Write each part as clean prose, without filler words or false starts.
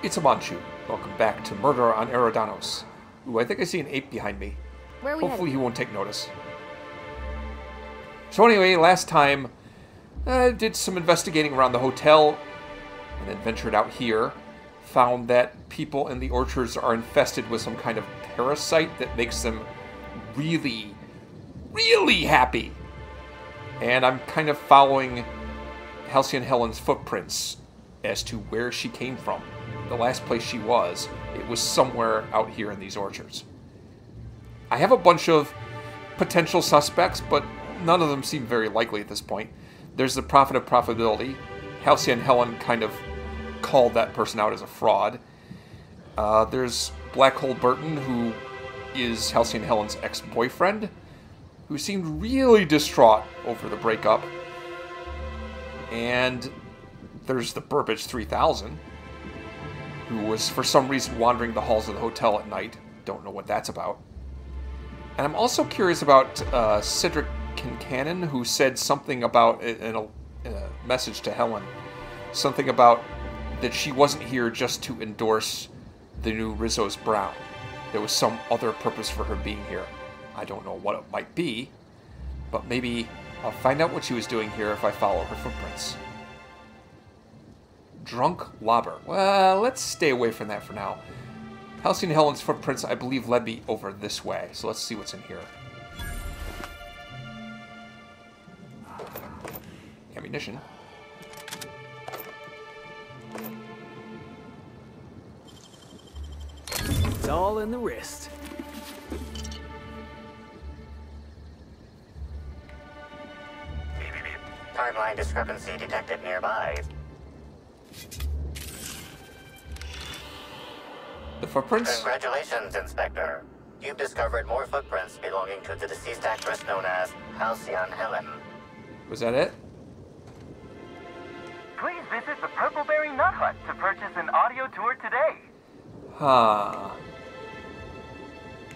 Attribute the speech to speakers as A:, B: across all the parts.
A: It's a Manchu. Welcome back to Murder on Eridanos. Ooh, I think I see an ape behind me.
B: Where are we
A: Hopefully
B: headed?
A: he won't take notice. So anyway, last time I did some investigating around the hotel and then ventured out here. Found that people in the orchards are infested with some kind of parasite that makes them really, really happy. And I'm kind of following Halcyon Helen's footprints as to where she came from. The last place she was, it was somewhere out here in these orchards. I have a bunch of potential suspects, but none of them seem very likely at this point. There's the Prophet of Profitability. Halcyon Helen kind of called that person out as a fraud. There's Black Hole Burton, who is Halcyon Helen's ex-boyfriend, who seemed really distraught over the breakup. And there's the Burbage 3000, who was for some reason wandering the halls of the hotel at night. Don't know what that's about. And I'm also curious about Cedric Kincannon, who said something about, in a message to Helen, something about that she wasn't here just to endorse the new Rizzo's Brown. There was some other purpose for her being here. I don't know what it might be, but maybe I'll find out what she was doing here if I follow her footprints. Drunk Lobber. Well, let's stay away from that for now. Halcyon Helen's footprints, I believe, led me over this way, so let's see what's in here. Ammunition.
C: It's all in the wrist.
D: Timeline discrepancy detected nearby.
A: The footprints?
D: Congratulations, Inspector. You've discovered more footprints belonging to the deceased actress known as Halcyon Helen.
A: Was that it?
E: Please visit the Purpleberry Nut Hut to purchase an audio tour today.
A: Huh.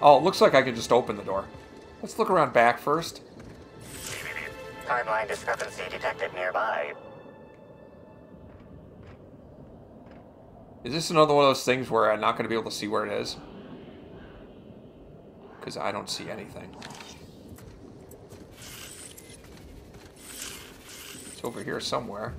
A: Oh, it looks like I can just open the door. Let's look around back first.
D: Timeline discrepancy detected nearby.
A: Is this another one of those things where I'm not going to be able to see where it is? Because I don't see anything. It's over here somewhere.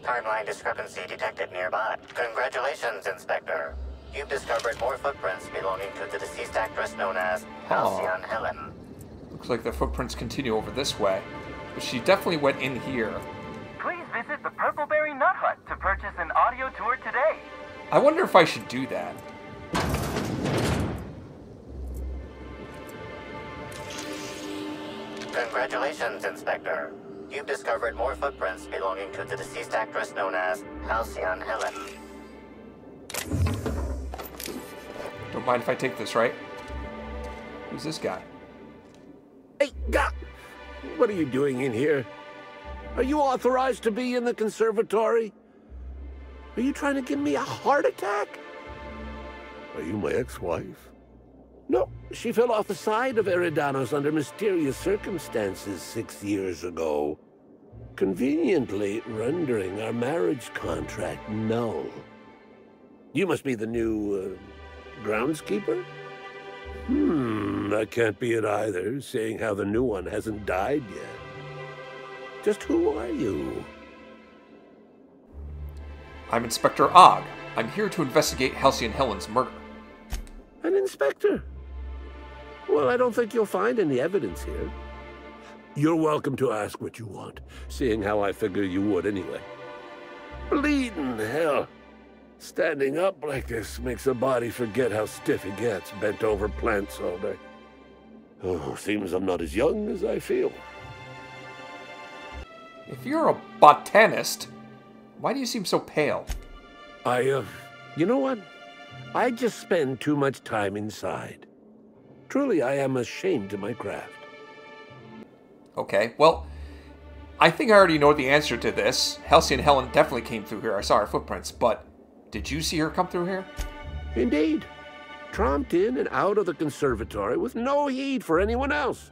D: Timeline discrepancy detected nearby. Congratulations, Inspector. You've discovered more footprints belonging to the deceased actress known as Halcyon Helen.
A: Looks like the footprints continue over this way. But she definitely went in here.
E: Please visit the Purpleberry Nut Hut to purchase an audio tour today.
A: I wonder if I should do that.
D: Congratulations, Inspector. You've discovered more footprints belonging to the deceased actress known as Halcyon Helen.
A: Don't mind if I take this, right? Who's this guy?
F: Hey, what are you doing in here? Are you authorized to be in the conservatory? Are you trying to give me a heart attack? Are you my ex-wife? No, she fell off the side of Eridanos under mysterious circumstances 6 years ago, conveniently rendering our marriage contract null. You must be the new, groundskeeper? That can't be it either, seeing how the new one hasn't died yet. Just who are you?
A: I'm Inspector Ogg. I'm here to investigate Halcyon Helen's murder.
F: An inspector? Well, I don't think you'll find any evidence here. You're welcome to ask what you want, seeing how I figure you would anyway. Bleeding hell. Standing up like this makes a body forget how stiff it gets, bent over plants all day. Oh, seems I'm not as young as I feel.
A: If you're a botanist, why do you seem so pale?
F: You know what? I just spend too much time inside. Truly, I am ashamed of my craft.
A: Okay, well, I think I already know the answer to this. Halcyon Helen definitely came through here. I saw her footprints, but did you see her come through here?
F: Indeed. Tromped in and out of the conservatory with no heed for anyone else.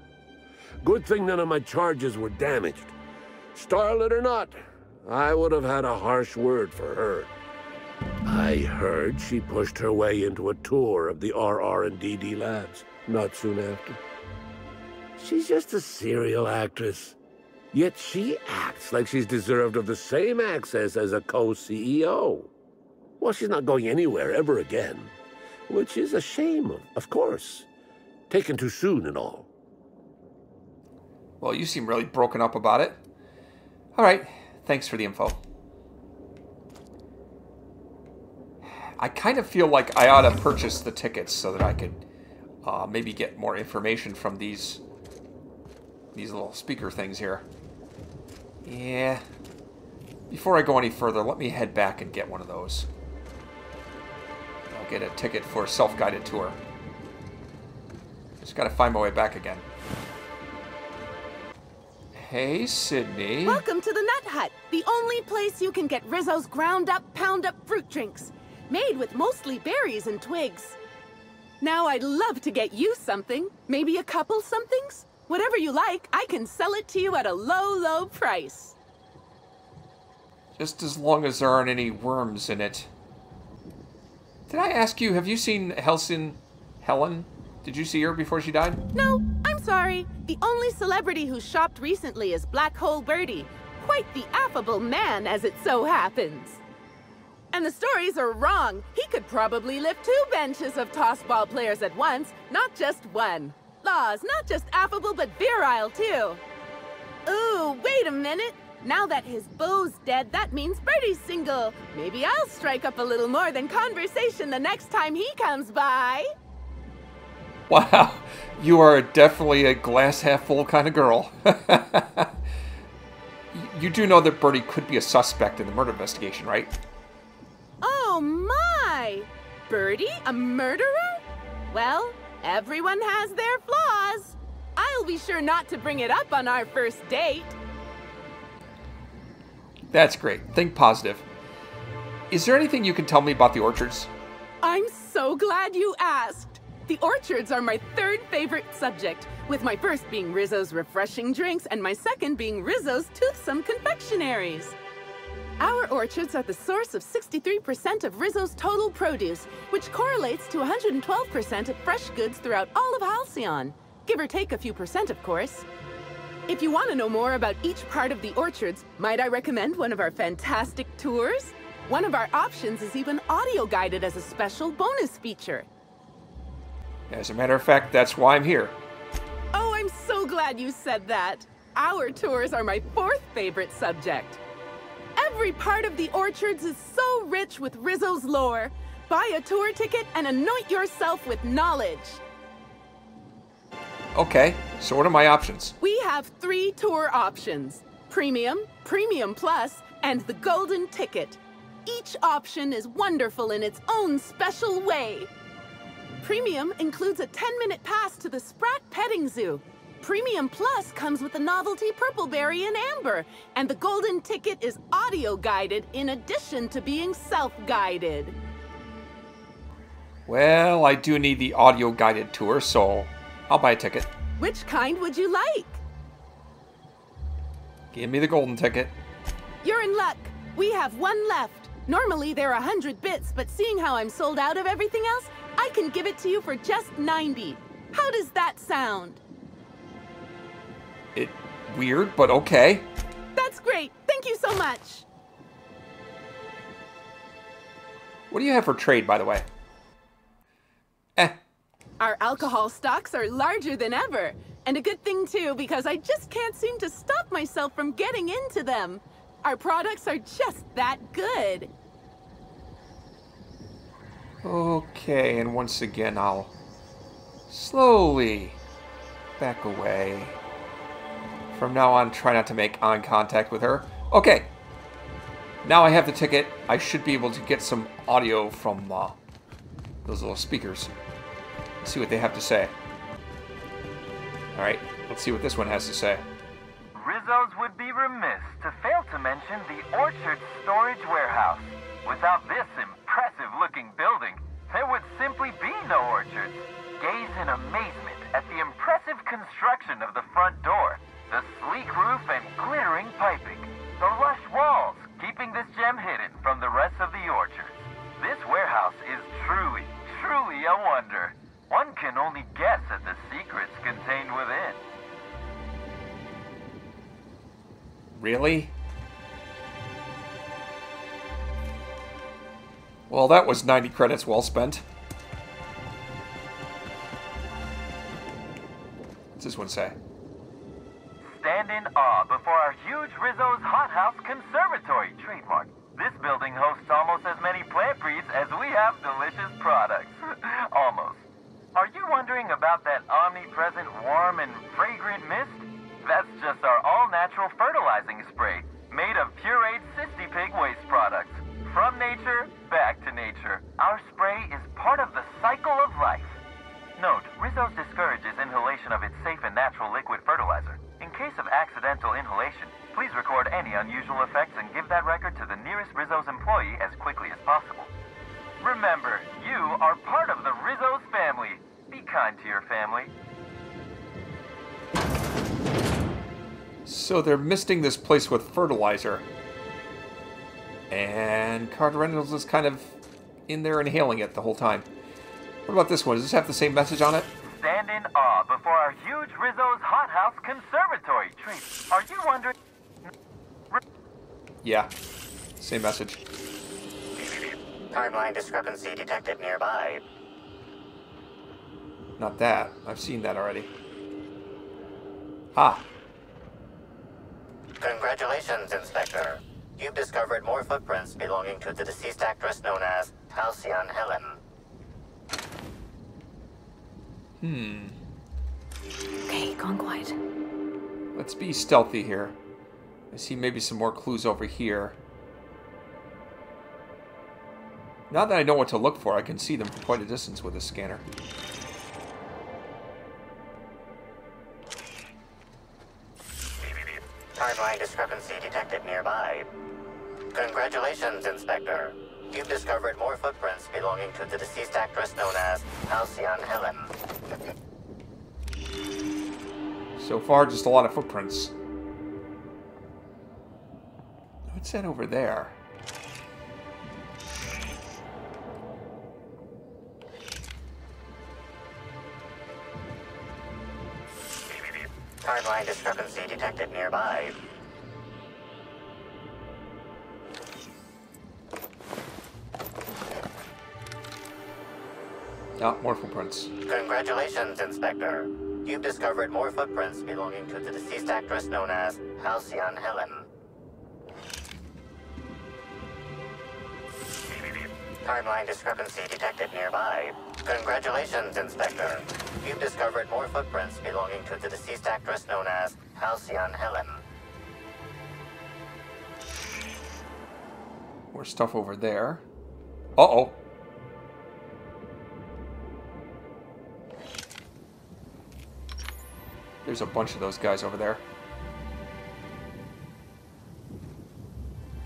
F: Good thing none of my charges were damaged. Starlet or not, I would have had a harsh word for her. I heard she pushed her way into a tour of the RR&DD labs not soon after. She's just a serial actress. Yet she acts like she's deserved of the same access as a co-CEO. Well, she's not going anywhere ever again, which is a shame, of course. Taken too soon and all.
A: Well, you seem really broken up about it. All right, thanks for the info. I kind of feel like I ought to purchase the tickets so that I could maybe get more information from these little speaker things here. Yeah. Before I go any further, let me head back and get one of those. I'll get a ticket for a self-guided tour. Just gotta find my way back again. Hey, Sydney.
B: Welcome to the Nut Hut, the only place you can get Rizzo's ground-up, pound-up fruit drinks, made with mostly berries and twigs. Now I'd love to get you something, maybe a couple somethings. Whatever you like, I can sell it to you at a low, low price.
A: Just as long as there aren't any worms in it. Did I ask you, have you seen Helen? Did you see her before she died?
B: No, I'm sorry. The only celebrity who shopped recently is Black Hole Birdie. Quite the affable man, as it so happens. And the stories are wrong. He could probably lift 2 benches of tossball players at once, not just one. Laws, not just affable, but virile, too. Ooh, wait a minute. Now that his beau's dead, that means Birdie's single. Maybe I'll strike up a little more than conversation the next time he comes by.
A: Wow, you are definitely a glass half full kind of girl. You do know that Birdie could be a suspect in the murder investigation, right?
B: Oh my! Birdie, a murderer? Well, everyone has their flaws. I'll be sure not to bring it up on our first date.
A: That's great. Think positive. Is there anything you can tell me about the orchards?
B: I'm so glad you asked. The orchards are my 3rd favorite subject, with my first being Rizzo's refreshing drinks and my second being Rizzo's toothsome confectionaries. Our orchards are the source of 63% of Rizzo's total produce, which correlates to 112% of fresh goods throughout all of Halcyon. Give or take a few percent, of course. If you want to know more about each part of the orchards, might I recommend one of our fantastic tours? One of our options is even audio-guided as a special bonus feature.
A: As a matter of fact, that's why I'm here.
B: Oh, I'm so glad you said that. Our tours are my 4th favorite subject. Every part of the orchards is so rich with Rizzo's lore. Buy a tour ticket and anoint yourself with knowledge.
A: Okay, so what are my options?
B: We have 3 tour options: Premium, Premium Plus, and the Golden Ticket. Each option is wonderful in its own special way. Premium includes a 10-minute pass to the Sprat Petting Zoo. Premium Plus comes with the novelty Purpleberry and Amber, and the Golden Ticket is audio-guided in addition to being self-guided.
A: Well, I do need the audio-guided tour, so I'll buy a ticket.
B: Which kind would you like?
A: Give me the golden ticket.
B: You're in luck. We have 1 left. Normally they're 100 bits, but seeing how I'm sold out of everything else, I can give it to you for just 90. How does that sound?
A: Weird, but okay.
B: That's great. Thank you so much.
A: What do you have for trade, by the way?
B: Our alcohol stocks are larger than ever. And a good thing, too, because I just can't seem to stop myself from getting into them. Our products are just that good.
A: Okay, and once again, I'll slowly back away. From now on, try not to make eye contact with her. Okay, now I have the ticket. I should be able to get some audio from those little speakers. Let's see what they have to say. Alright, let's see what this one has to say.
E: Rizzo's would be remiss to fail to mention the Orchard Storage Warehouse. Without this impressive-looking building, there would simply be no orchards. Gaze in amazement at the impressive construction of the front door, the sleek roof and glittering piping.
A: Really? Well, that was 90 credits well spent. What's this one say?
E: Stand in awe before our huge Rizzo's Hothouse Conservatory trademark. This building hosts almost as many plant breeds as we have delicious products. Almost. Are you wondering about that omnipresent warm and fragrant mist? That's just our all-natural fertilizing spray, made of pureed cysty pig waste products. From nature, back to nature. Our spray is part of the cycle of life. Note, Rizzo's discourages inhalation of its safe and natural liquid fertilizer. In case of accidental inhalation, please record any unusual effects and give that record to the nearest Rizzo's employee as quickly as possible. Remember, you are part of the Rizzo's family. Be kind to your family.
A: So they're misting this place with fertilizer. And Carter Reynolds is kind of in there inhaling it the whole time. What about this one? Does this have the same message on it?
E: Stand in awe before our huge Rizzo's Hothouse Conservatory treat. Are you wondering?
A: Yeah, same message.
D: Timeline discrepancy detected nearby.
A: Not that. I've seen that already. Ah.
D: Congratulations, Inspector. You've discovered more footprints belonging to the deceased actress known as Halcyon Helen.
G: Okay, gone quiet.
A: Let's be stealthy here. I see maybe some more clues over here. Now that I know what to look for, I can see them from quite a distance with this scanner.
D: Timeline discrepancy detected nearby. Congratulations, Inspector. You've discovered more footprints belonging to the deceased actress known as Halcyon Helen.
A: So far, just a lot of footprints. What's that over there?
D: Timeline discrepancy detected nearby.
A: Ah, more footprints.
D: Congratulations, Inspector. You've discovered more footprints belonging to the deceased actress known as Halcyon Helen. Timeline discrepancy detected nearby. Congratulations, Inspector. You've discovered more footprints belonging to the deceased actress known as Halcyon Helen.
A: More stuff over there. Uh-oh. There's a bunch of those guys over there.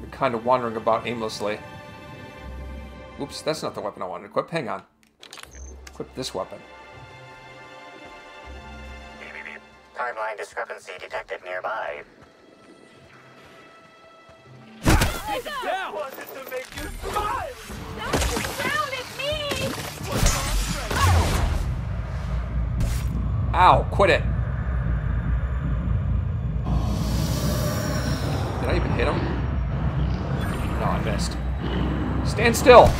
A: They're kind of wandering about aimlessly. Oops, that's not the weapon I wanted to equip. Hang on. Equip this weapon.
D: Timeline discrepancy detected nearby.
C: Take it down!
E: Wanted to make you smile!
G: Down at me!
A: Ow, quit it. Did I even hit him? No, I missed. Stand still!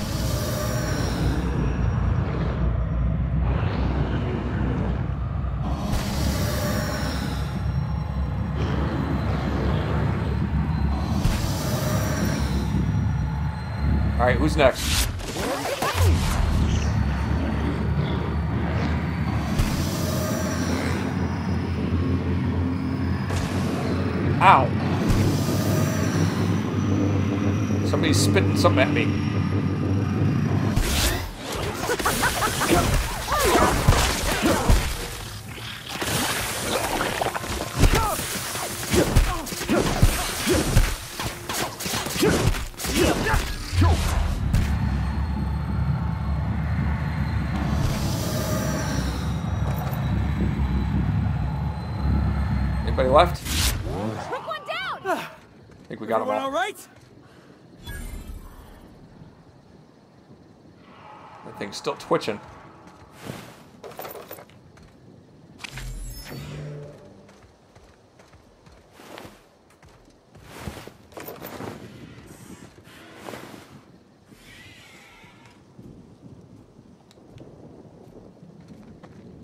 A: Alright, who's next? Ow! Somebody's spitting something at me. Anybody left?
G: Took one down!
A: I think we got them
C: Everyone
A: all.
C: all right?
A: That thing's still twitching.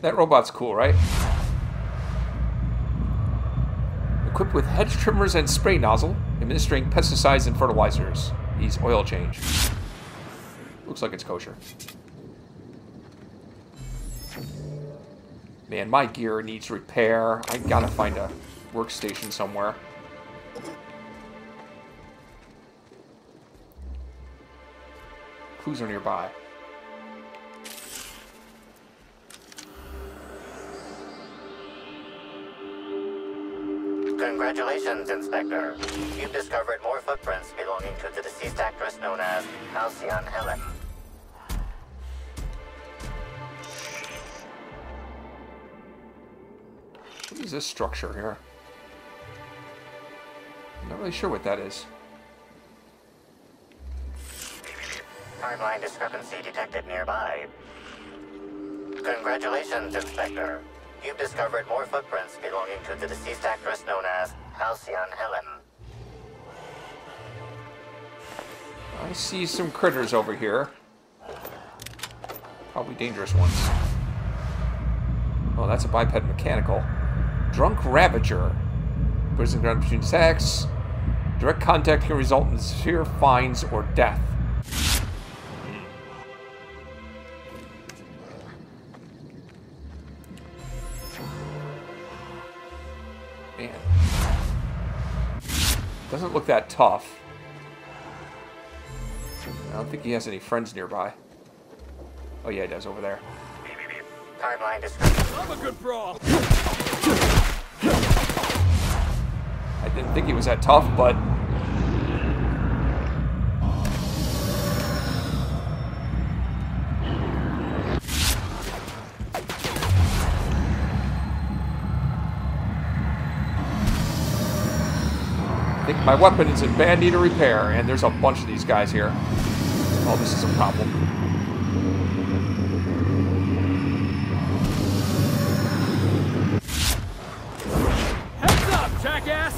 A: That robot's cool, right? Equipped with hedge trimmers and spray nozzle, administering pesticides and fertilizers. Needs oil change. Looks like it's kosher. Man, my gear needs repair. I gotta find a workstation somewhere. Clues are nearby.
D: Congratulations, Inspector. You've discovered more footprints belonging to the deceased actress known as Halcyon Helen.
A: What is this structure here? I'm not really sure what that is.
D: Timeline discrepancy detected nearby. Congratulations, Inspector. You've discovered more footprints belonging to the deceased actress known as Halcyon Helen.
A: I see some critters over here. Probably dangerous ones. Oh, that's a biped mechanical. Drunk Ravager. Prison ground between attacks. Direct contact can result in severe fines or death. Man. Doesn't look that tough. I don't think he has any friends nearby. Oh yeah, he does over there.
D: Timeline discrepancy.
C: I'm a good brawl.
A: I didn't think he was that tough, but... I think my weapon is in bad need of repair, and there's a bunch of these guys here. Oh, this is a problem.
C: Heads up, jackass!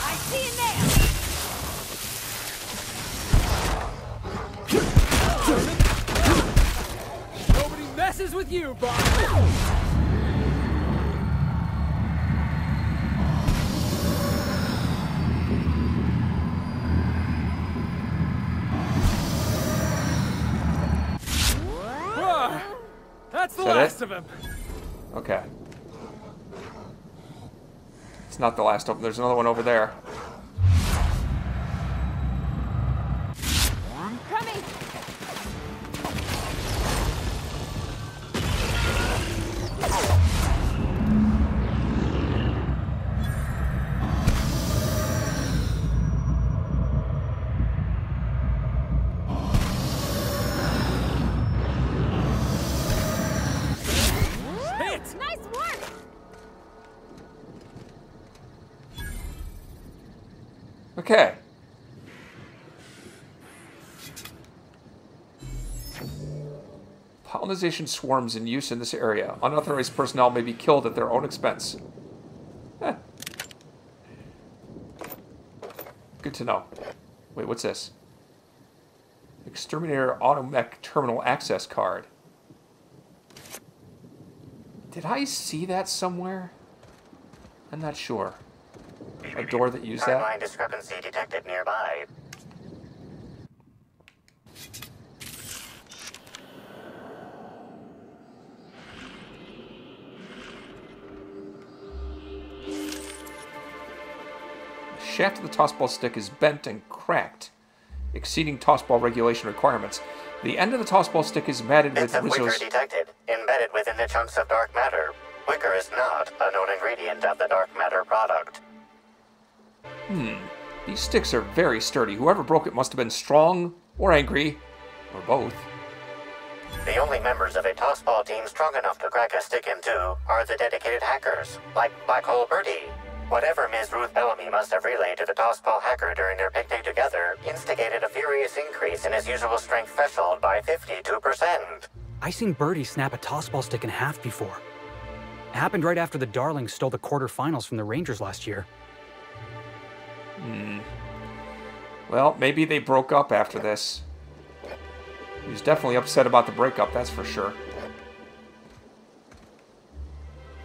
G: I see you now!
C: Nobody messes with you, Bob! That's the last of him.
A: Okay. It's not the last of them. There's another one over there.
G: Coming! Nice work!
A: Okay. Pollinization swarms in use in this area. Unauthorized personnel may be killed at their own expense. Eh. Good to know. Wait, what's this? Exterminator Automech Terminal Access Card. Did I see that somewhere? I'm not sure. A door that used that?
D: Timeline discrepancy detected nearby.
A: The shaft of the tossball stick is bent and cracked, exceeding tossball regulation requirements. The end of the tossball stick is matted with
D: Bits of wicker
A: Rizzo's...
D: detected, embedded within the chunks of dark matter. Wicker is not a known ingredient of the dark matter product.
A: These sticks are very sturdy. Whoever broke it must have been strong or angry, or both.
D: The only members of a tossball team strong enough to crack a stick in two are the dedicated hackers, like Black Hole Birdie. Whatever Ms. Ruth Bellamy must have relayed to the tossball hacker during their picnic together instigated a furious increase in his usual strength threshold by 52%.
H: I seen Birdie snap a tossball stick in half before. It happened right after the Darlings stole the quarterfinals from the Rangers last year.
A: Well, maybe they broke up after this. He was definitely upset about the breakup, that's for sure.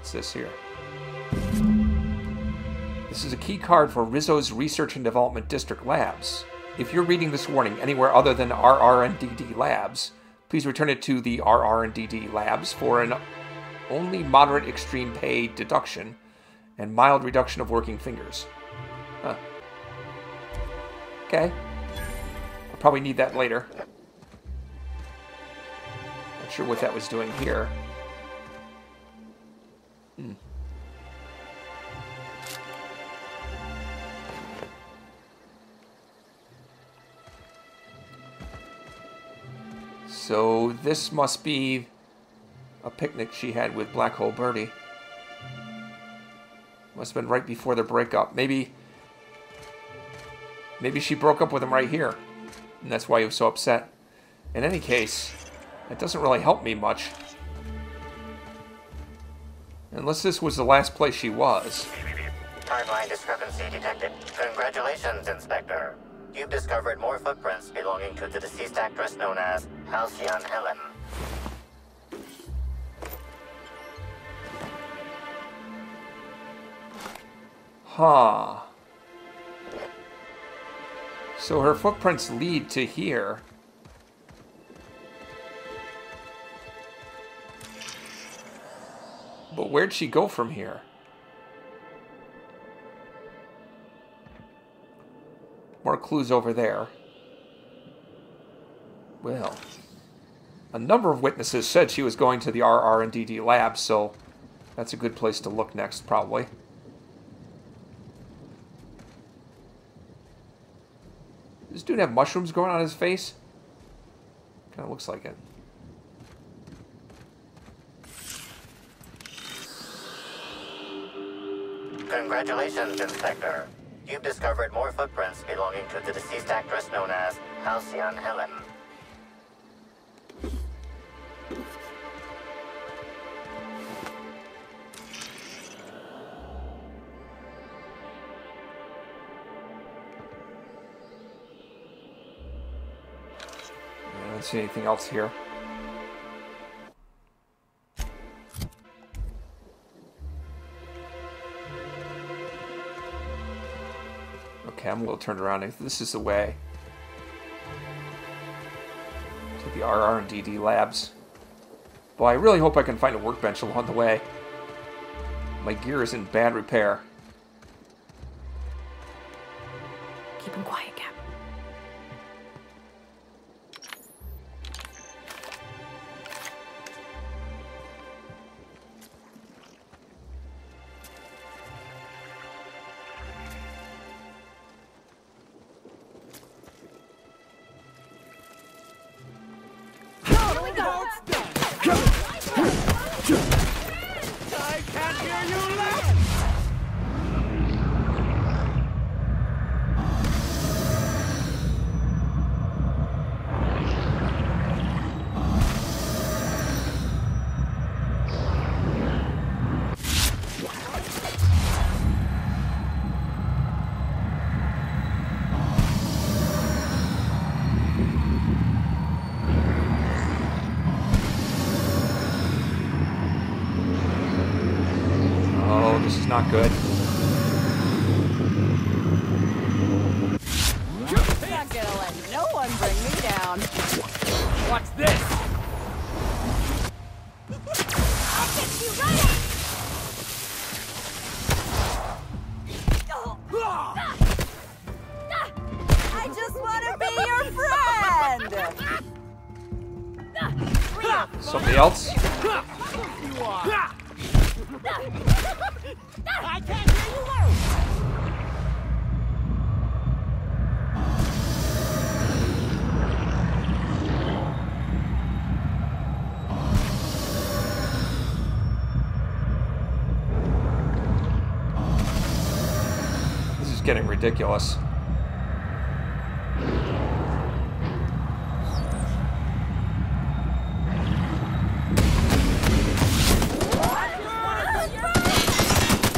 A: What's this here? This is a key card for Rizzo's Research and Development District Labs. If you're reading this warning anywhere other than RR&DD Labs, please return it to the RR&DD Labs for an only moderate extreme pay deduction and mild reduction of working fingers. Huh. Okay. I'll probably need that later. Not sure what that was doing here. So this must be a picnic she had with Black Hole Birdie. Must have been right before their breakup. Maybe she broke up with him right here, and that's why he was so upset. In any case, that doesn't really help me much. Unless this was the last place she was.
D: Timeline discrepancy detected. Congratulations, Inspector. You've discovered more footprints belonging to the deceased actress known as Halcyon Helen.
A: Huh. So her footprints lead to here. But where'd she go from here? More clues over there. Well, a number of witnesses said she was going to the RR&DD lab, so that's a good place to look next, probably. Does this dude have mushrooms growing on his face? Kind of looks like it.
D: Congratulations, Inspector. You've discovered more footprints belonging to the deceased actress known as Halcyon Helen.
A: I don't see anything else here. Okay, I'm a little turned around. If this is the way to the RR&DD labs. Boy, I really hope I can find a workbench along the way. My gear is in bad repair.
G: Keep him quiet, Cap.
A: Not good.
G: Not gonna let no one bring me down.
C: Watch this!
G: I'll fix you right up! I just want to be your friend!
A: Somebody else?
G: I can't hear you out!
A: This is getting ridiculous.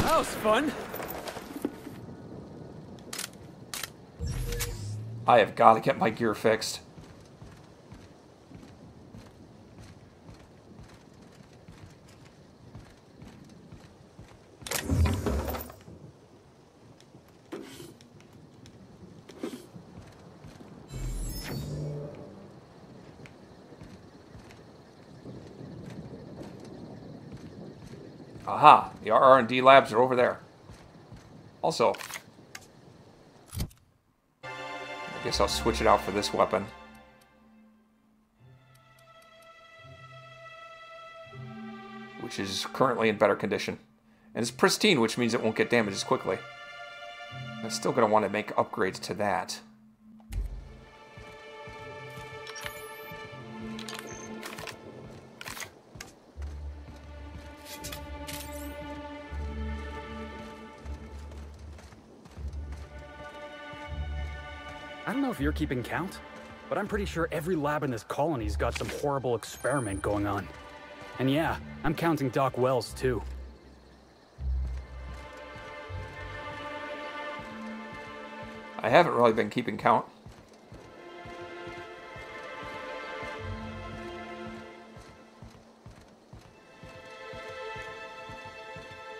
C: That was fun.
A: I have got to get my gear fixed. Aha, the R&D labs are over there. Also, I guess I'll switch it out for this weapon. Which is currently in better condition. And it's pristine, which means it won't get damaged as quickly. I'm still going to want to make upgrades to that.
H: I don't know if you're keeping count, but I'm pretty sure every lab in this colony's got some horrible experiment going on. And yeah, I'm counting Doc Wells too.
A: I haven't really been keeping count.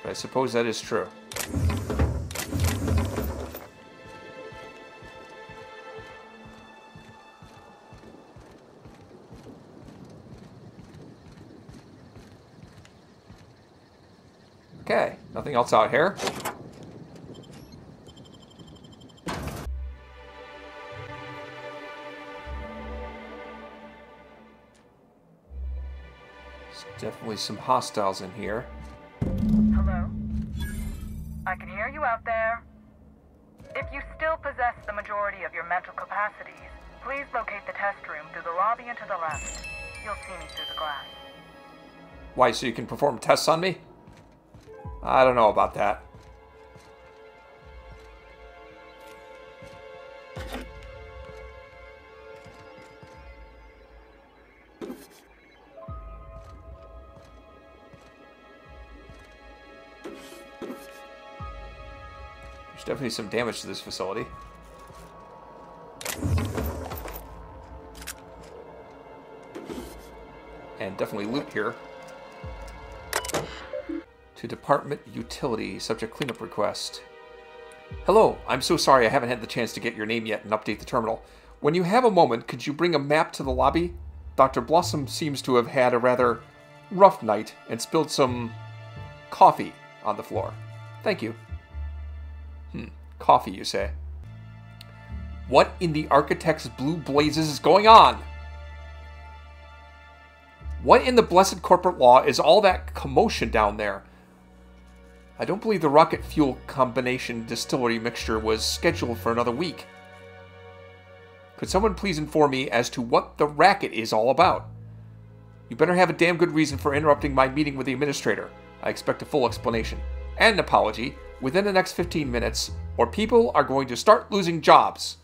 A: But I suppose that is true. Okay, nothing else out here. There's definitely some hostiles in here.
I: Hello? I can hear you out there. If you still possess the majority of your mental capacities, please locate the test room through the lobby and to the left. You'll see me through the glass.
A: Why, so you can perform tests on me? I don't know about that. There's definitely some damage to this facility. And definitely loot here. To Department Utility, subject cleanup request. Hello, I'm so sorry I haven't had the chance to get your name yet and update the terminal. When you have a moment, could you bring a map to the lobby? Dr. Blossom seems to have had a rather rough night and spilled some coffee on the floor. Thank you. Coffee, you say? What in the Architect's blue blazes is going on? What in the blessed corporate law is all that commotion down there? I don't believe the rocket fuel combination distillery mixture was scheduled for another week. Could someone please inform me as to what the racket is all about? You better have a damn good reason for interrupting my meeting with the administrator. I expect a full explanation. And an apology within the next 15 minutes, or people are going to start losing jobs.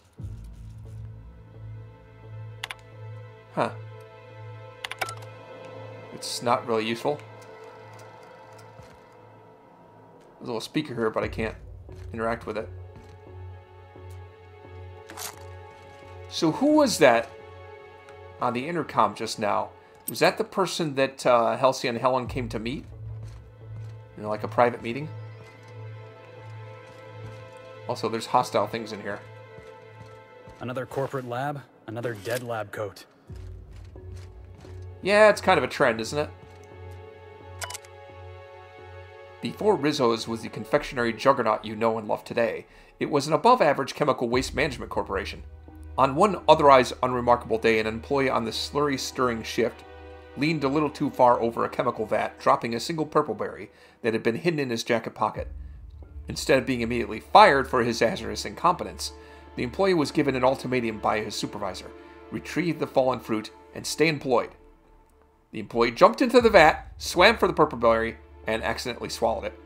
A: Huh. It's not really useful. There's a little speaker here, but I can't interact with it. So who was that on the intercom just now? Was that the person that Halsey and Helen came to meet? You know, like a private meeting? Also, there's hostile things in here.
H: Another corporate lab, another dead lab coat.
A: Yeah, it's kind of a trend, isn't it? Before Rizzo's was the confectionery juggernaut you know and love today, it was an above-average chemical waste management corporation. On one otherwise unremarkable day, an employee on the slurry-stirring shift leaned a little too far over a chemical vat, dropping a single purple berry that had been hidden in his jacket pocket. Instead of being immediately fired for his hazardous incompetence, the employee was given an ultimatum by his supervisor: retrieve the fallen fruit and stay employed. The employee jumped into the vat, swam for the purple berry, and accidentally swallowed it.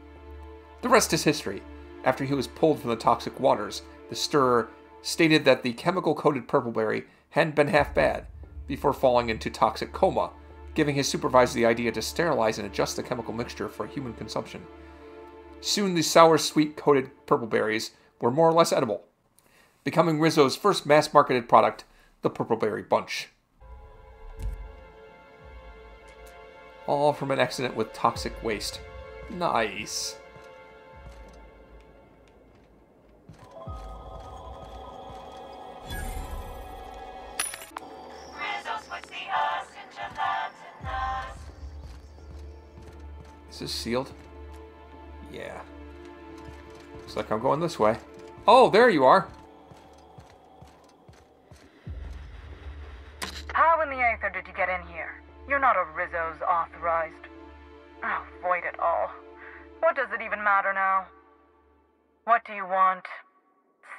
A: The rest is history. After he was pulled from the toxic waters, the stirrer stated that the chemical-coated purple berry hadn't been half bad, before falling into toxic coma, giving his supervisor the idea to sterilize and adjust the chemical mixture for human consumption. Soon the sour, sweet-coated purple berries were more or less edible, becoming Rizzo's first mass-marketed product, the Purple Berry Bunch. All from an accident with toxic waste. Nice. Is this sealed? Yeah. Looks like I'm going this way. Oh, there you are.
I: How in the aether did you get in here? You're not a Rizzo's authorized. Oh, void it all. What does it even matter now? What do you want?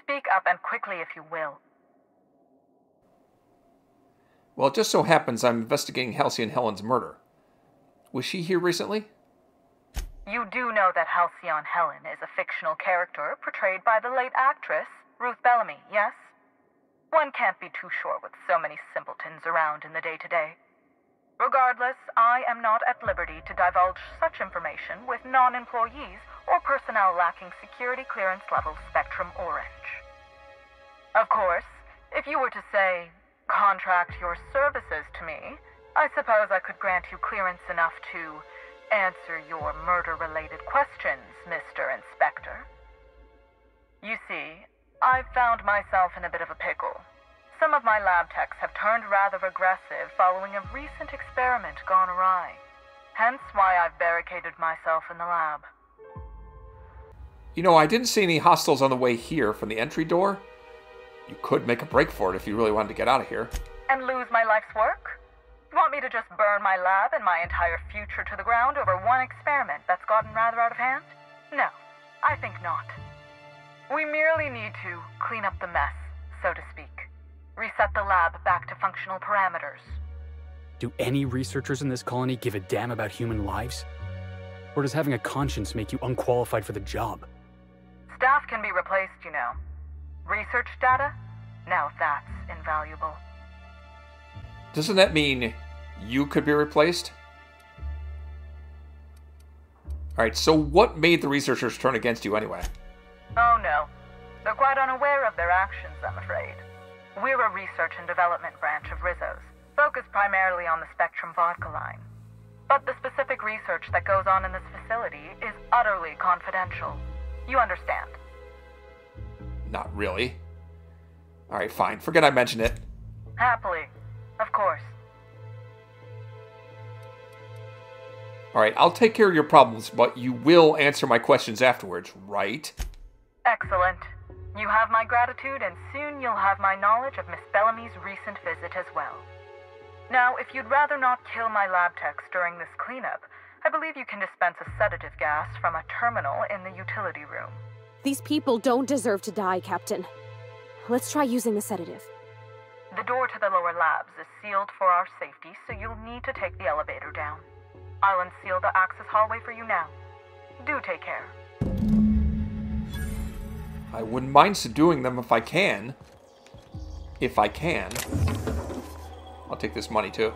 I: Speak up and quickly if you will.
A: Well, it just so happens I'm investigating Halcyon Helen's murder. Was she here recently?
I: You do know that Halcyon Helen is a fictional character portrayed by the late actress, Ruth Bellamy, yes? One can't be too sure with so many simpletons around in the day-to-day. Regardless, I am not at liberty to divulge such information with non-employees or personnel lacking security clearance level Spectrum Orange. Of course, if you were to say, contract your services to me, I suppose I could grant you clearance enough to answer your murder-related questions, Mr. Inspector. You see, I've found myself in a bit of a pickle. Some of my lab techs have turned rather aggressive following a recent experiment gone awry. Hence why I've barricaded myself in the lab.
A: You know, I didn't see any hostiles on the way here from the entry door. You could make a break for it if you really wanted to get out of here.
I: And lose my life's work? You want me to just burn my lab and my entire future to the ground over one experiment that's gotten rather out of hand? No, I think not. We merely need to clean up the mess, so to speak. Reset the lab back to functional parameters.
H: Do any researchers in this colony give a damn about human lives? Or does having a conscience make you unqualified for the job?
I: Staff can be replaced, you know. Research data? Now that's invaluable.
A: Doesn't that mean you could be replaced? Alright, so what made the researchers turn against you anyway?
I: Oh no. They're quite unaware of their actions, I'm afraid. We're a research and development branch of Rizzo's, focused primarily on the Spectrum vodka line. But the specific research that goes on in this facility is utterly confidential. You understand?
A: Not really. Alright, fine. Forget I mentioned it.
I: Happily. Of course.
A: Alright, I'll take care of your problems, but you will answer my questions afterwards, right?
I: Excellent. You have my gratitude, and soon you'll have my knowledge of Miss Bellamy's recent visit as well. Now, if you'd rather not kill my lab techs during this cleanup, I believe you can dispense a sedative gas from a terminal in the utility room.
J: These people don't deserve to die, Captain. Let's try using the sedative.
I: The door to the lower labs is sealed for our safety, so you'll need to take the elevator down. I'll unseal the access hallway for you now. Do take care.
A: I wouldn't mind subduing them if I can. If I can. I'll take this money too.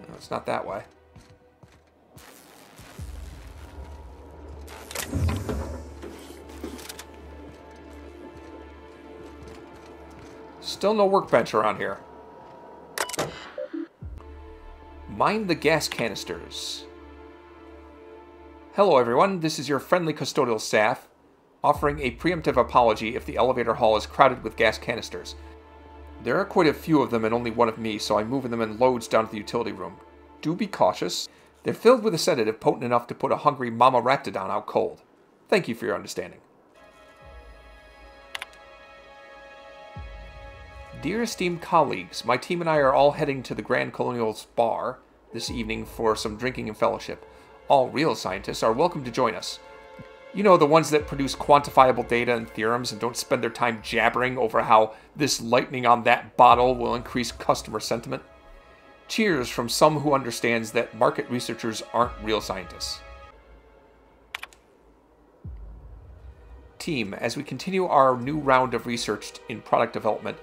A: No, it's not that way. Still no workbench around here. Mind the gas canisters. Hello everyone, this is your friendly custodial staff, offering a preemptive apology if the elevator hall is crowded with gas canisters. There are quite a few of them and only one of me, so I'm moving them in loads down to the utility room. Do be cautious. They're filled with a sedative potent enough to put a hungry mama raptidon out cold. Thank you for your understanding. Dear esteemed colleagues, my team and I are all heading to the Grand Colonial's bar this evening for some drinking and fellowship. All real scientists are welcome to join us. You know, the ones that produce quantifiable data and theorems and don't spend their time jabbering over how this lightning on that bottle will increase customer sentiment. Cheers from some who understands that market researchers aren't real scientists. Team, as we continue our new round of research in product development,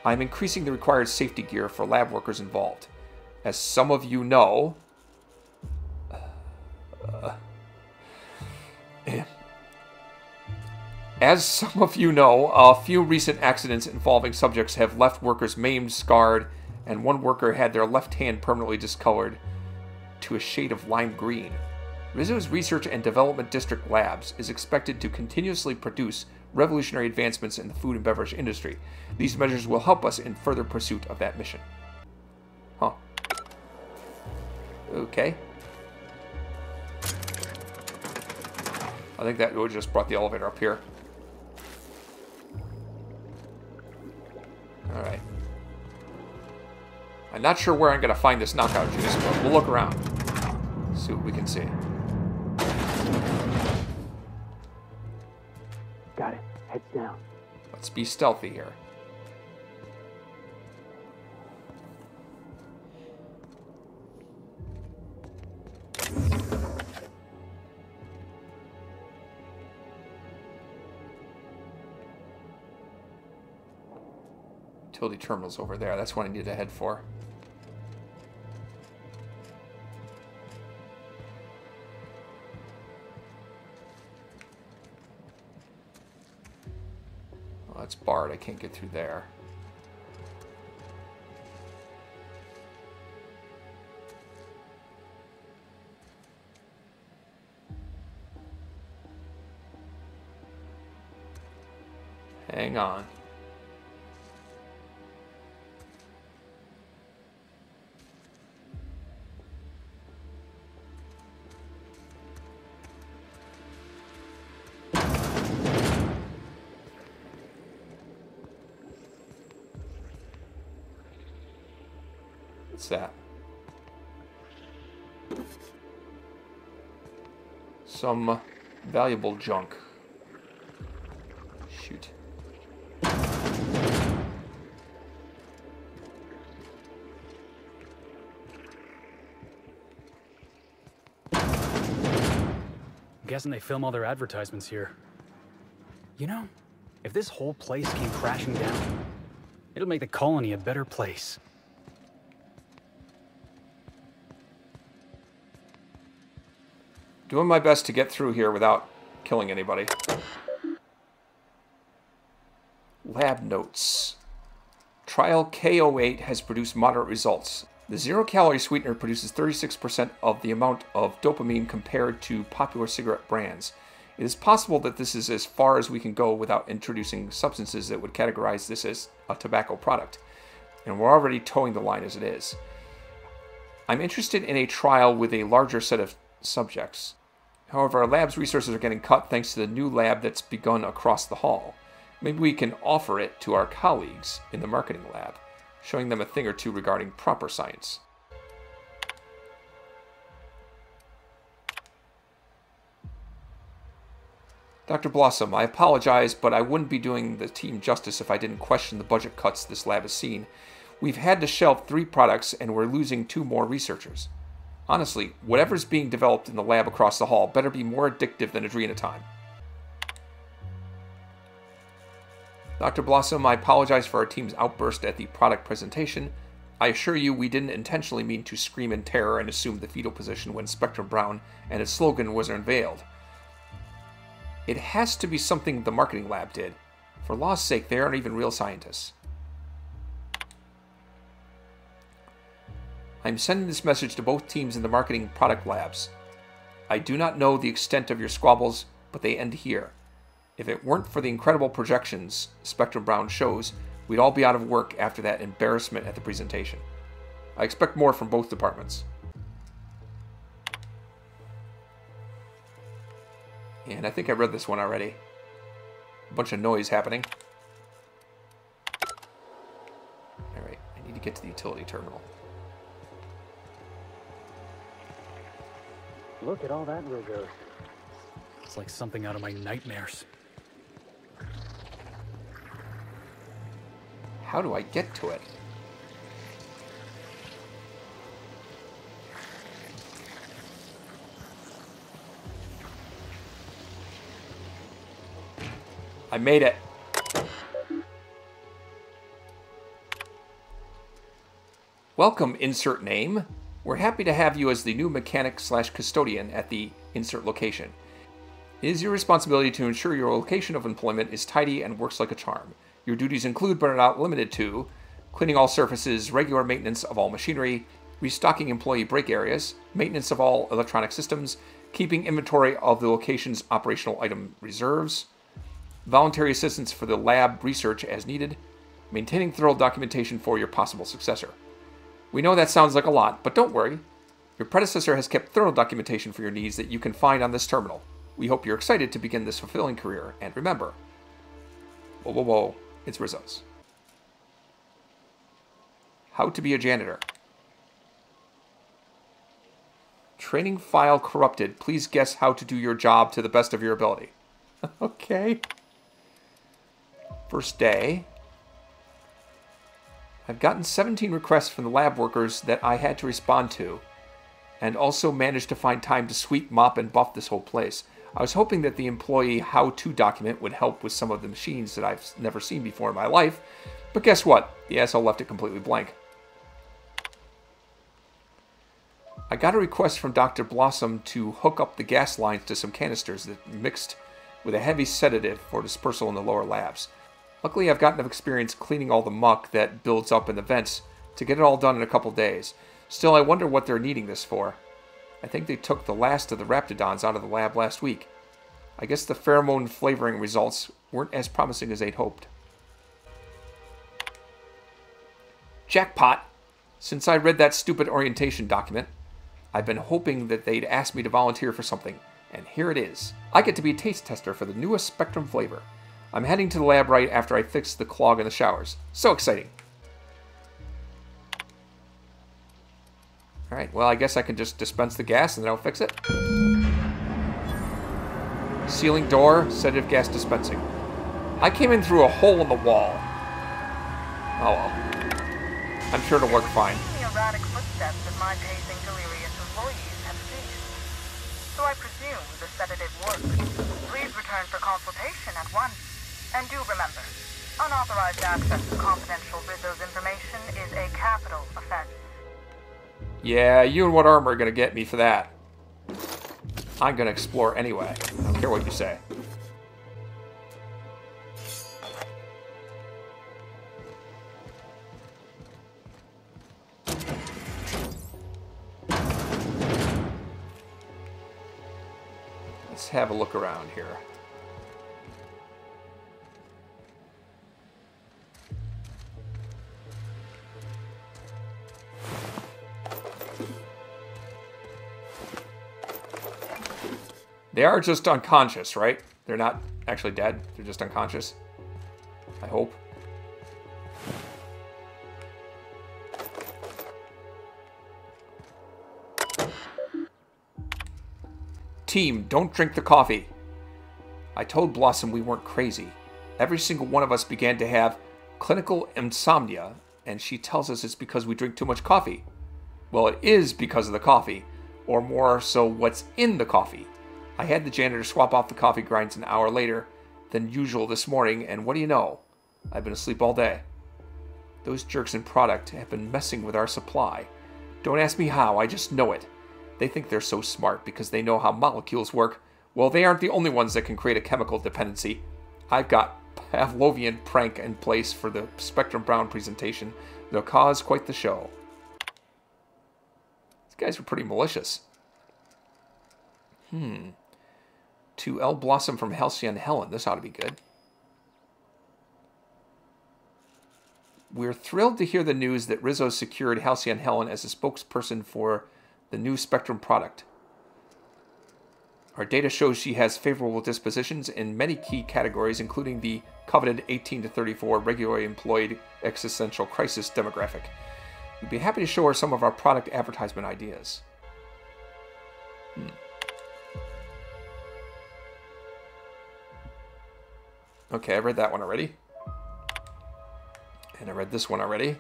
A: I'm increasing the required safety gear for lab workers involved. As some of you know... As some of you know, a few recent accidents involving subjects have left workers maimed, scarred, and one worker had their left hand permanently discolored to a shade of lime green. Rizzo's Research and Development District Labs is expected to continuously produce revolutionary advancements in the food and beverage industry. These measures will help us in further pursuit of that mission. Huh. Okay. I think that would just brought the elevator up here. Alright. I'm not sure where I'm going to find this knockout juice, but we'll look around. See what we can see.
K: Got it. Heads down.
A: Let's be stealthy here. Utility terminal's over there. That's what I need to head for. Well, that's barred. I can't get through there. Hang on. What's that? Some valuable junk. Shoot.
H: I'm guessing they film all their advertisements here. You know, if this whole place came crashing down, it'll make the colony a better place.
A: Doing my best to get through here without killing anybody. Lab notes. Trial K08 has produced moderate results. The zero-calorie sweetener produces 36% of the amount of dopamine compared to popular cigarette brands. It is possible that this is as far as we can go without introducing substances that would categorize this as a tobacco product. And we're already towing the line as it is. I'm interested in a trial with a larger set of subjects. However, our lab's resources are getting cut thanks to the new lab that's begun across the hall. Maybe we can offer it to our colleagues in the marketing lab, showing them a thing or two regarding proper science. Dr. Blossom, I apologize, but I wouldn't be doing the team justice if I didn't question the budget cuts this lab has seen. We've had to shelve 3 products and we're losing 2 more researchers. Honestly, whatever's being developed in the lab across the hall better be more addictive than Adrenatime. Dr. Blossom, I apologize for our team's outburst at the product presentation. I assure you we didn't intentionally mean to scream in terror and assume the fetal position when Spectrum Brown and its slogan was unveiled. It has to be something the marketing lab did. For law's sake, they aren't even real scientists. I'm sending this message to both teams in the marketing product labs. I do not know the extent of your squabbles, but they end here. If it weren't for the incredible projections Spectrum Brown shows, we'd all be out of work after that embarrassment at the presentation. I expect more from both departments. And I think I read this one already. A bunch of noise happening. Alright, I need to get to the utility terminal.
H: Look at all that Rizzo. It's like something out of my nightmares.
A: How do I get to it? I made it. Welcome, insert name. We're happy to have you as the new mechanic/custodian at the insert location. It is your responsibility to ensure your location of employment is tidy and works like a charm. Your duties include, but are not limited to, cleaning all surfaces, regular maintenance of all machinery, restocking employee break areas, maintenance of all electronic systems, keeping inventory of the location's operational item reserves, voluntary assistance for the lab research as needed, maintaining thorough documentation for your possible successor. We know that sounds like a lot, but don't worry. Your predecessor has kept thorough documentation for your needs that you can find on this terminal. We hope you're excited to begin this fulfilling career. And remember, whoa, whoa, whoa, it's Rizzo's. How to be a janitor. Training file corrupted. Please guess how to do your job to the best of your ability. Okay. First day. I've gotten 17 requests from the lab workers that I had to respond to, and also managed to find time to sweep, mop, and buff this whole place. I was hoping that the employee how-to document would help with some of the machines that I've never seen before in my life, but guess what? The asshole left it completely blank. I got a request from Dr. Blossom to hook up the gas lines to some canisters that mixed with a heavy sedative for dispersal in the lower labs. Luckily, I've got enough experience cleaning all the muck that builds up in the vents to get it all done in a couple days. Still, I wonder what they're needing this for. I think they took the last of the Raptidons out of the lab last week. I guess the pheromone flavoring results weren't as promising as they'd hoped. Jackpot! Since I read that stupid orientation document, I've been hoping that they'd ask me to volunteer for something, and here it is. I get to be a taste tester for the newest Spectrum flavor. I'm heading to the lab right after I fix the clog in the showers. So exciting! Alright, well, I guess I can just dispense the gas and then I'll fix it. Sealing door, sedative gas dispensing. I came in through a hole in the wall. Oh well. I'm sure it'll work fine.
I: The erratic footsteps of my pacing delirious employees have ceased. So I presume the sedative works. Please return for consultation at once. And do remember, unauthorized access to confidential Rizzo's information is a capital offense.
A: Yeah, you and what armor are going to get me for that? I'm going to explore anyway. I don't care what you say. Let's have a look around here. They are just unconscious, right? They're not actually dead. They're just unconscious. I hope. Team, don't drink the coffee. I told Blossom we weren't crazy. Every single one of us began to have clinical insomnia, and she tells us it's because we drink too much coffee. Well, it is because of the coffee, or more so what's in the coffee. I had the janitor swap off the coffee grinds an hour later than usual this morning, and what do you know? I've been asleep all day. Those jerks in product have been messing with our supply. Don't ask me how, I just know it. They think they're so smart because they know how molecules work. Well, they aren't the only ones that can create a chemical dependency. I've got Pavlovian prank in place for the Spectrum Brown presentation. They'll cause quite the show. These guys were pretty malicious. To L. Blossom from Halcyon Helen. This ought to be good. We're thrilled to hear the news that Rizzo secured Halcyon Helen as a spokesperson for the new Spectrum product. Our data shows she has favorable dispositions in many key categories, including the coveted 18 to 34 regularly employed existential crisis demographic. We'd be happy to show her some of our product advertisement ideas. Okay, I read that one already. And I read this one already.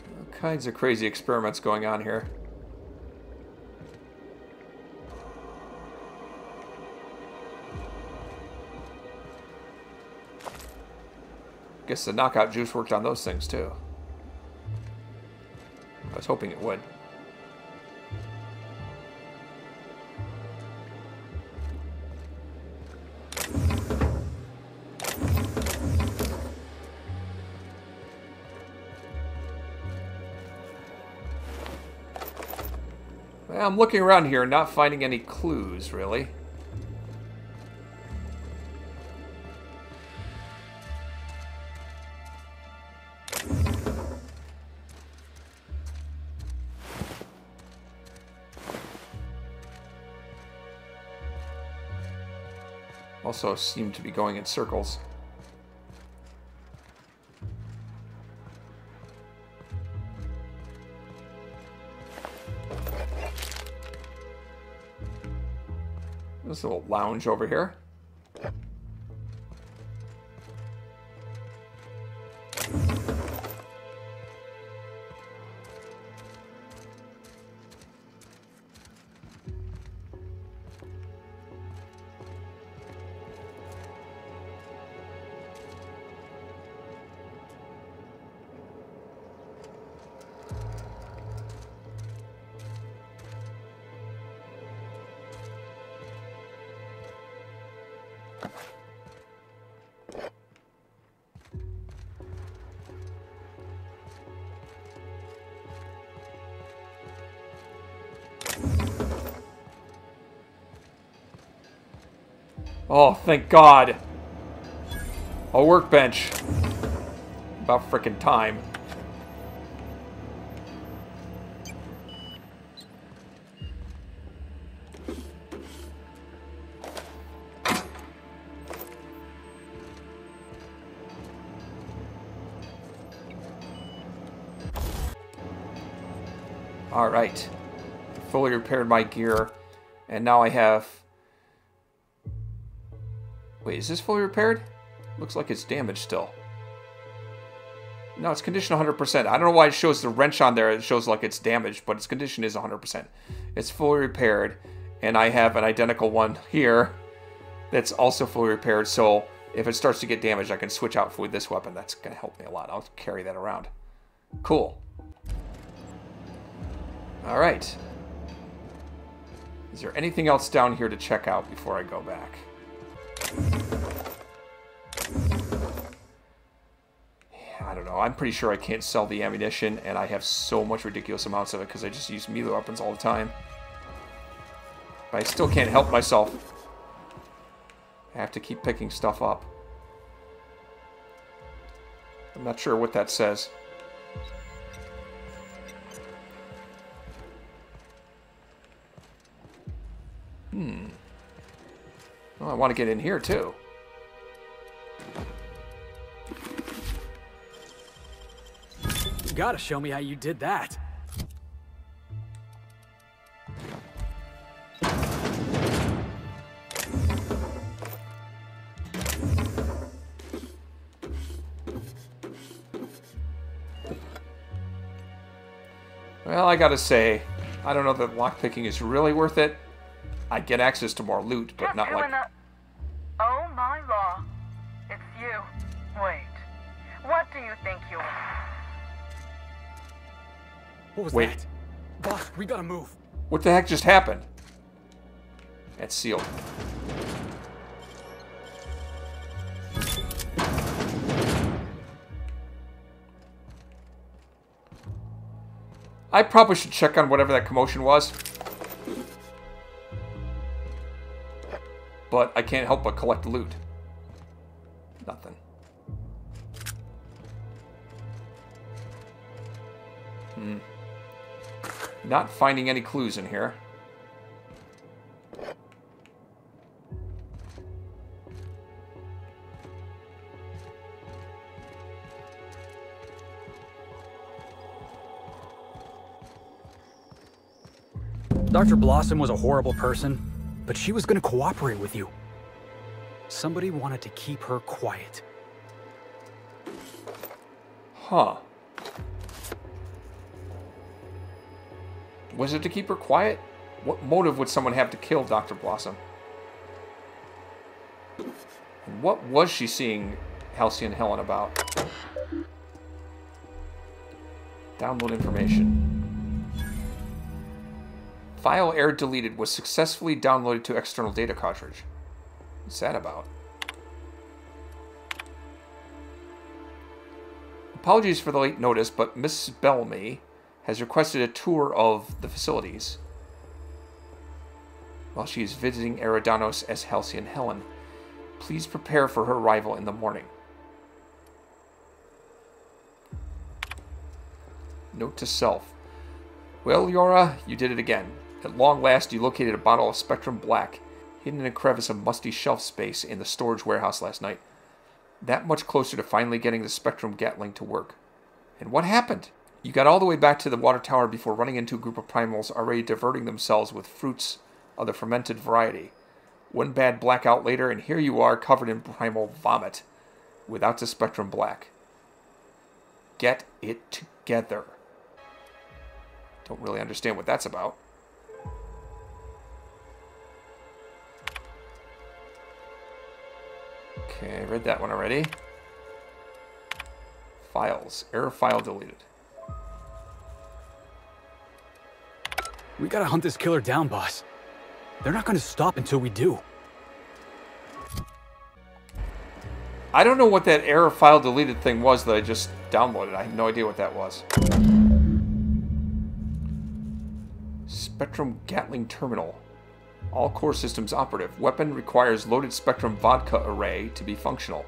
A: All kinds of crazy experiments going on here. Guess the knockout juice worked on those things too. I was hoping it would. I'm looking around here, not finding any clues, really. Also seem to be going in circles. This little lounge over here. Oh, thank God. A workbench. About frickin' time. Alright. Fully repaired my gear. And now I have... Wait, is this fully repaired? Looks like it's damaged still. No, it's condition 100%. I don't know why it shows the wrench on there. It shows like it's damaged, but its condition is 100%. It's fully repaired. And I have an identical one here that's also fully repaired. So if it starts to get damaged, I can switch out with this weapon. That's going to help me a lot. I'll carry that around. Cool. Alright. Is there anything else down here to check out before I go back? I don't know. I'm pretty sure I can't sell the ammunition, and I have so much ridiculous amounts of it because I just use melee weapons all the time. But I still can't help myself. I have to keep picking stuff up. I'm not sure what that says. Well, I want to get in here, too.
H: You gotta show me how you did that.
A: Well, I gotta say, I don't know that lockpicking is really worth it. I get access to more loot, but not like...
I: Oh my law. It's you. Wait. What do you think you are?
H: What was
A: Wait.
H: that? Boss, we gotta move.
A: What the heck just happened? It's sealed. I probably should check on whatever that commotion was. But I can't help but collect loot. Nothing. Not finding any clues in here.
H: Dr. Blossom was a horrible person, but she was gonna cooperate with you. Somebody wanted to keep her quiet.
A: Huh. Was it to keep her quiet? What motive would someone have to kill Dr. Blossom? And what was she seeing Halcyon Helen about? Download information. File error deleted was successfully downloaded to external data cartridge. What's that about? Apologies for the late notice, but Mrs. Bellamy has requested a tour of the facilities. while she is visiting Eridanos as Halcyon Helen. Please prepare for her arrival in the morning. Note to self. Well, Yora, you did it again. At long last, you located a bottle of Spectrum Black, hidden in a crevice of musty shelf space in the storage warehouse last night. That much closer to finally getting the Spectrum Gatling to work. And what happened? You got all the way back to the water tower before running into a group of primals already diverting themselves with fruits of the fermented variety. One bad blackout later, and here you are covered in primal vomit, without the Spectrum Black. Get it together. Don't really understand what that's about. Okay, I read that one already. Files. Error file deleted.
H: We gotta hunt this killer down, boss. They're not gonna stop until we do.
A: I don't know what that error file deleted thing was that I just downloaded. I have no idea what that was. Spectrum Gatling Terminal. All core systems operative. Weapon requires loaded Spectrum vodka array to be functional.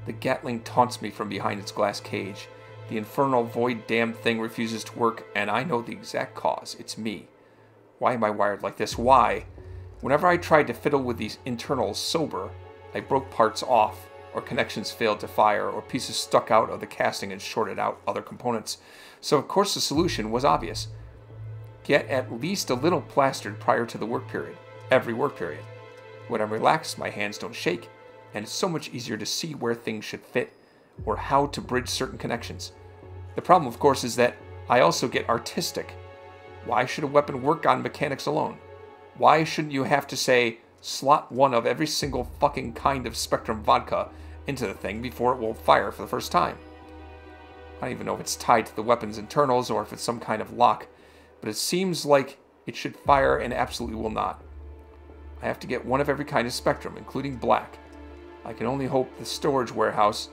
A: The Gatling taunts me from behind its glass cage. The infernal void damn thing refuses to work, and I know the exact cause. It's me. Why am I wired like this? Why? Whenever I tried to fiddle with these internals sober, I broke parts off, or connections failed to fire, or pieces stuck out of the casting and shorted out other components. So of course the solution was obvious. Get at least a little plastered prior to the work period. Every work period. When I'm relaxed, my hands don't shake, and it's so much easier to see where things should fit, or how to bridge certain connections. The problem, of course, is that I also get artistic. Why should a weapon work on mechanics alone? Why shouldn't you have to say, slot one of every single fucking kind of Spectrum vodka into the thing before it will fire for the first time? I don't even know if it's tied to the weapon's internals or if it's some kind of lock, but it seems like it should fire and absolutely will not. I have to get one of every kind of Spectrum, including black. I can only hope the storage warehouse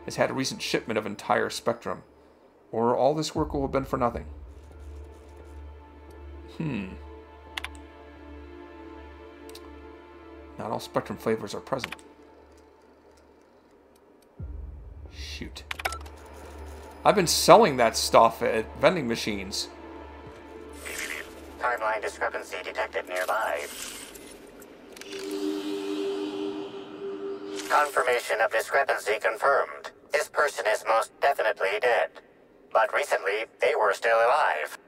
A: has had a recent shipment of entire Spectrum, or all this work will have been for nothing. Not all Spectrum flavors are present. Shoot. I've been selling that stuff at vending machines.
D: Timeline discrepancy detected nearby. Confirmation of discrepancy confirmed. This person is most definitely dead. But recently, they were still alive.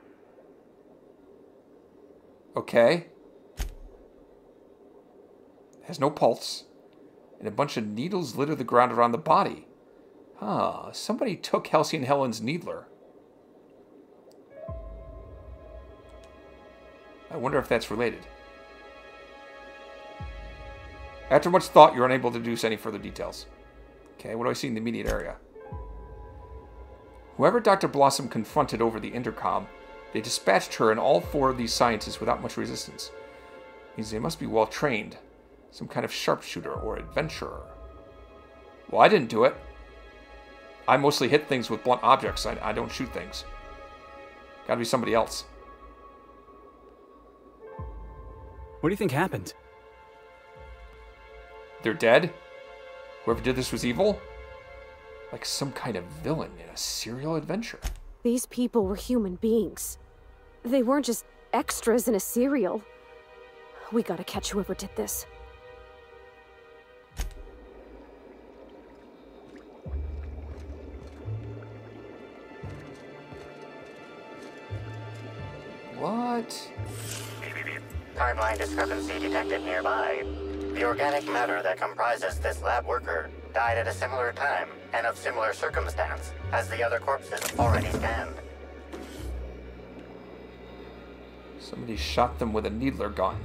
A: Okay. Has no pulse. And a bunch of needles litter the ground around the body. Huh. Somebody took Halcyon Helen's needler. I wonder if that's related. After much thought, you're unable to deduce any further details. Okay, what do I see in the immediate area? Whoever Dr. Blossom confronted over the intercom, they dispatched her and all four of these scientists without much resistance. Means they must be well trained. Some kind of sharpshooter or adventurer. Well, I didn't do it. I mostly hit things with blunt objects. I don't shoot things. Gotta be somebody else.
H: What do you think happened?
A: They're dead? Whoever did this was evil? Like some kind of villain in a serial adventure.
J: These people were human beings. They weren't just extras in a serial. We gotta catch whoever did this.
A: What?
D: Timeline discrepancy detected nearby. The organic matter that comprises this lab worker died at a similar time and of similar circumstance as the other corpses already scanned.
A: Somebody shot them with a needler gun.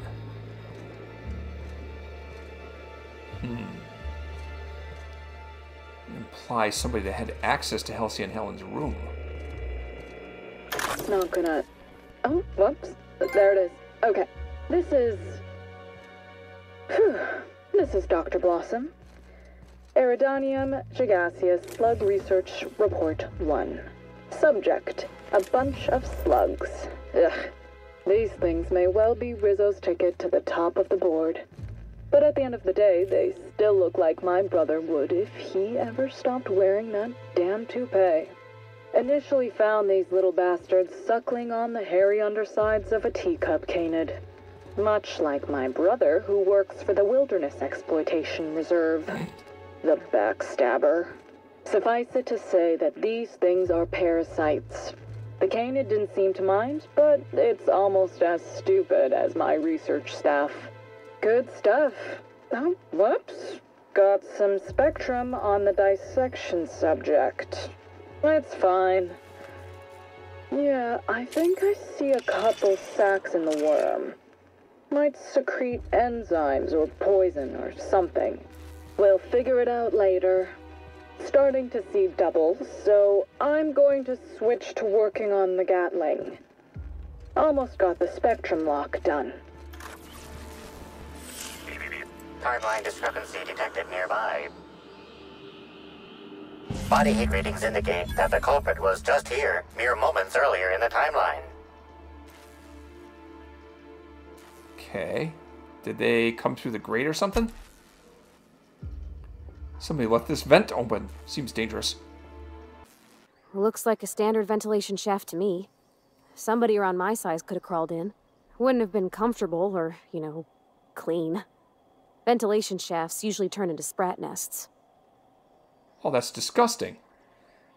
A: Implies somebody that had access to Halcyon Helen's room.
I: Not gonna... Oh, whoops. There it is. Okay. This is... This is Dr. Blossom. Eridanium Gigaseous Slug Research Report 1. Subject, a bunch of slugs. Ugh. These things may well be Rizzo's ticket to the top of the board. But at the end of the day, they still look like my brother would if he ever stopped wearing that damn toupee. Initially found these little bastards suckling on the hairy undersides of a teacup canid. Much like my brother, who works for the Wilderness Exploitation Reserve. The backstabber. Suffice it to say that these things are parasites. The canid didn't seem to mind, but it's almost as stupid as my research staff. Good stuff. Oh, whoops. Got some spectrum on the dissection subject. It's fine. Yeah, I think I see a couple sacs in the worm. Might secrete enzymes or poison or something. We'll figure it out later. Starting to see doubles, so I'm going to switch to working on the Gatling. Almost got the spectrum lock done.
D: Timeline discrepancy detected nearby. Body heat readings indicate that the culprit was just here, mere moments earlier in the timeline.
A: Okay. Did they come through the grate or something? Somebody left this vent open. Seems dangerous.
J: Looks like a standard ventilation shaft to me. Somebody around my size could have crawled in. Wouldn't have been comfortable or, clean. Ventilation shafts usually turn into sprat nests.
A: Oh, that's disgusting.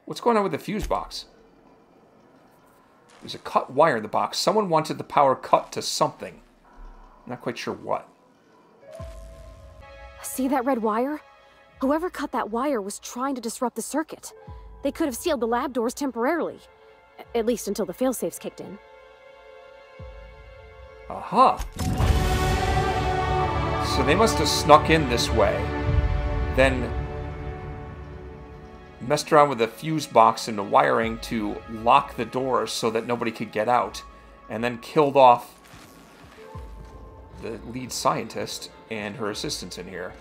A: What's going on with the fuse box? There's a cut wire in the box. Someone wanted the power cut to something. Not quite sure what.
J: See that red wire? Whoever cut that wire was trying to disrupt the circuit. They could have sealed the lab doors temporarily. At least until the failsafes kicked in.
A: Aha. So they must have snuck in this way. Then messed around with the fuse box and the wiring to lock the doors so that nobody could get out. And then killed off the lead scientist and her assistants in here.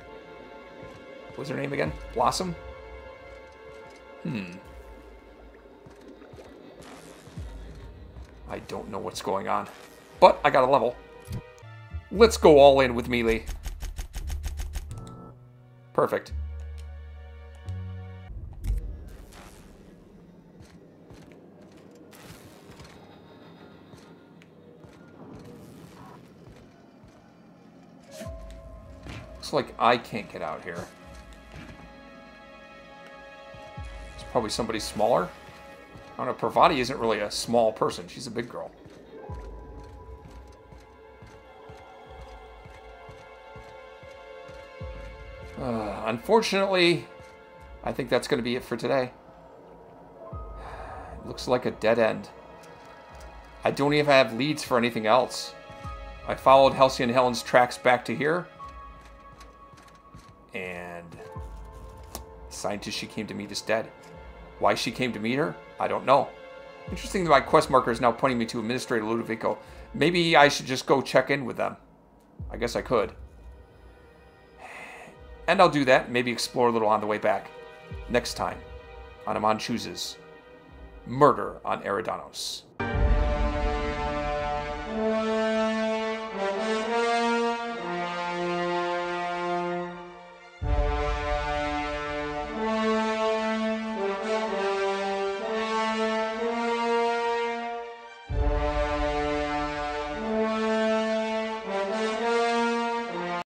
A: What's her name again? Blossom? I don't know what's going on. But I got a level. Let's go all in with melee. Perfect. Looks like I can't get out here. It's probably somebody smaller. I don't know, Parvati isn't really a small person. She's a big girl. Unfortunately, I think that's going to be it for today. Looks like a dead end. I don't even have leads for anything else. I followed Halcyon Helen's tracks back to here. And the scientist she came to meet is dead. Why she came to meet her, I don't know. Interesting that my quest marker is now pointing me to Administrator Ludovico. Maybe I should just go check in with them. I guess I could. And I'll do that, maybe explore a little on the way back. Next time, on Amon Chooses Murder on Eridanos.